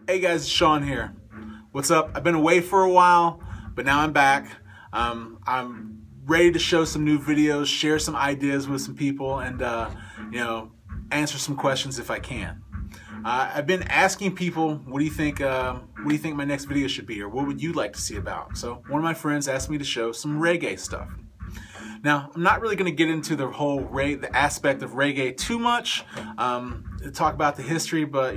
Hey guys, it's Shaan here. What's up? I've been away for a while, but now I'm back. I'm ready to show some new videos, share some ideas with some people, and answer some questions if I can. I've been asking people, what do you think my next video should be, or what would you like to see about? So one of my friends asked me to show some reggae stuff. Now, I'm not really going to get into the whole the aspect of reggae too much, talk about the history, but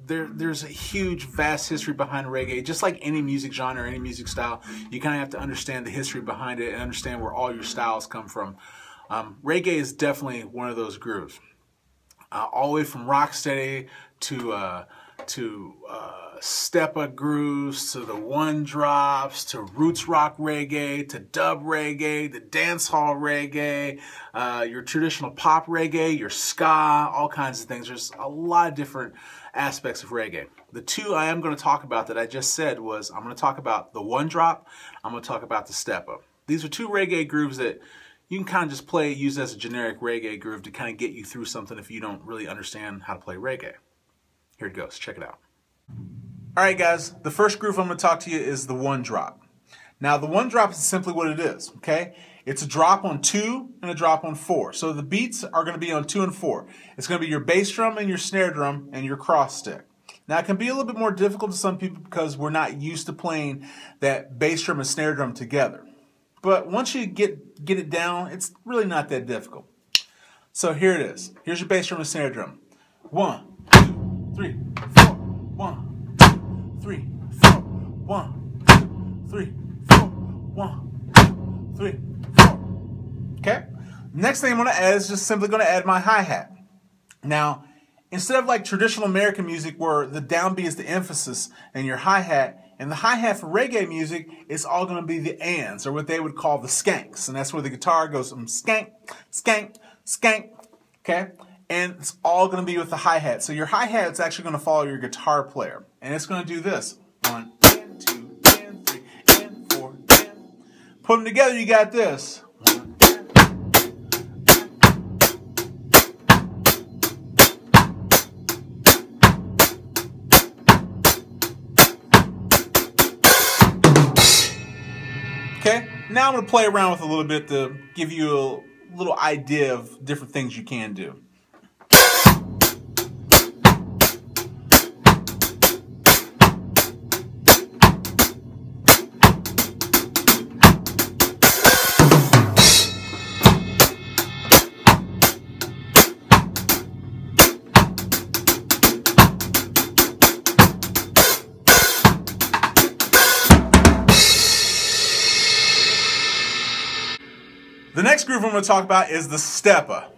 there's a huge, vast history behind reggae. Just like any music genre or any music style, you kind of have to understand the history behind it and understand where all your styles come from. Reggae is definitely one of those grooves. All the way from rocksteady to step-up grooves, to the one drops, to roots rock reggae, to dub reggae, to dance hall reggae, your traditional pop reggae, your ska, all kinds of things. There's a lot of different aspects of reggae. The two I am going to talk about that I just said was, I'm going to talk about the one drop, I'm going to talk about the step-up. These are two reggae grooves that you can kind of just use as a generic reggae groove to kind of get you through something if you don't really understand how to play reggae. Here it goes, check it out. Alright guys, the first groove I'm going to talk to you is the one drop. Now the one drop is simply what it is, okay? It's a drop on 2 and a drop on 4. So the beats are going to be on 2 and 4. It's going to be your bass drum and your snare drum and your cross stick. Now it can be a little bit more difficult to some people because we're not used to playing that bass drum and snare drum together. But once you get it down, it's really not that difficult. So here it is. Here's your bass drum and snare drum. 1, 2, 3, 4. 1, 2, 3, 4. 1, 2, 3, 4. 1, 2, 3, 4. Okay? Next thing I'm going to add is just simply going to add my hi-hat. Now, instead of like traditional American music where the downbeat is the emphasis and your hi-hat, and the hi-hat for reggae music is all going to be the ands, or what they would call the skanks. And that's where the guitar goes from skank, skank, skank, okay? And it's all going to be with the hi-hat. So your hi-hat is actually going to follow your guitar player. And it's going to do this. 1, and 2, and 3, and 4, and. Put them together, you got this. Okay, now I'm going to play around with a little bit to give you a little idea of different things you can do. The next groove I'm going to talk about is the step-up.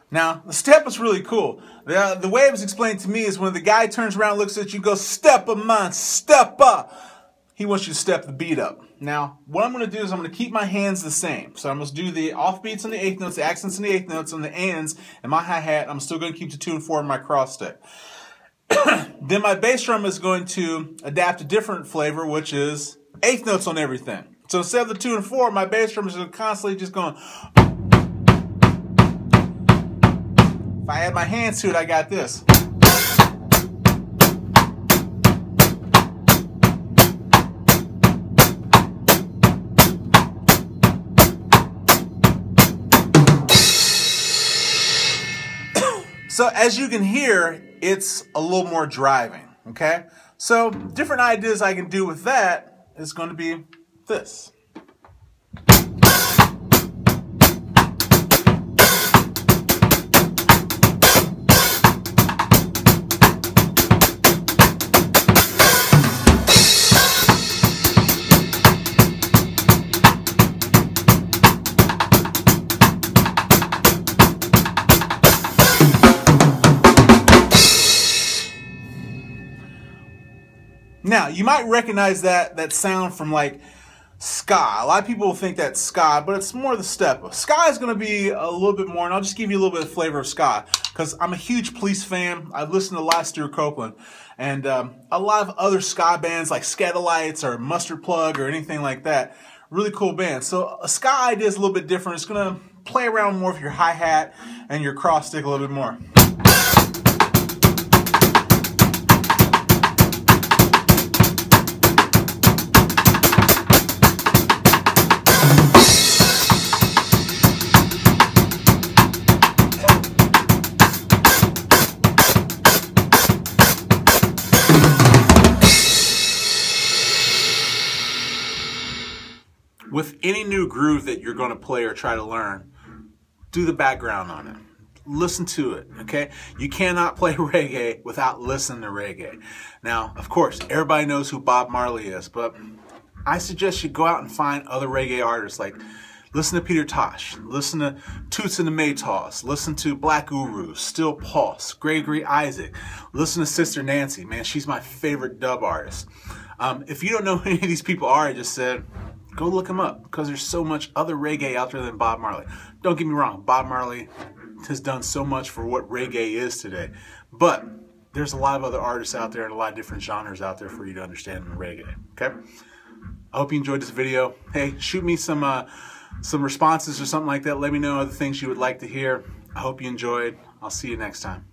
Now, the step is really cool. The way it was explained to me is when the guy turns around and looks at you and goes, "Step-up, man, step up." He wants you to step the beat up. Now, what I'm going to do is I'm going to keep my hands the same. So I'm going to do the offbeats on the eighth notes, the accents on the eighth notes, on the ands, and my hi-hat. I'm still going to keep the 2 and 4 in my cross stick. Then my bass drum is going to adapt a different flavor, which is eighth notes on everything. So instead of the 2 and 4, my bass drum is constantly just going. If I add my hands to it, I got this. So as you can hear, it's a little more driving, okay? So different ideas I can do with that is going to be this. Now, you might recognize that sound from like ska. A lot of people will think that's ska, but it's more the step. Ska is going to be a little bit more, and I'll just give you a little bit of flavor of ska, because I'm a huge Police fan. I've listened to a lot of Stuart Copeland, and a lot of other ska bands like Scatolites or Mustard Plug or anything like that. Really cool band. So a ska idea is a little bit different. It's going to play around more with your hi-hat and your cross stick a little bit more. with any new groove that you're going to play or try to learn, do the background on it. Listen to it, okay? You cannot play reggae without listening to reggae. Now, of course, everybody knows who Bob Marley is, but I suggest you go out and find other reggae artists. Like, listen to Peter Tosh, listen to Toots and the Maytals, listen to Black Gurus, Still Pulse, Gregory Isaac, listen to Sister Nancy. Man, she's my favorite dub artist. If you don't know who any of these people are, I just said, go look them up, because there's so much other reggae out there than Bob Marley. Don't get me wrong, Bob Marley has done so much for what reggae is today, but there's a lot of other artists out there and a lot of different genres out there for you to understand in reggae, okay? I hope you enjoyed this video. Hey, shoot me some responses or something like that. Let me know other things you would like to hear. I hope you enjoyed. I'll see you next time.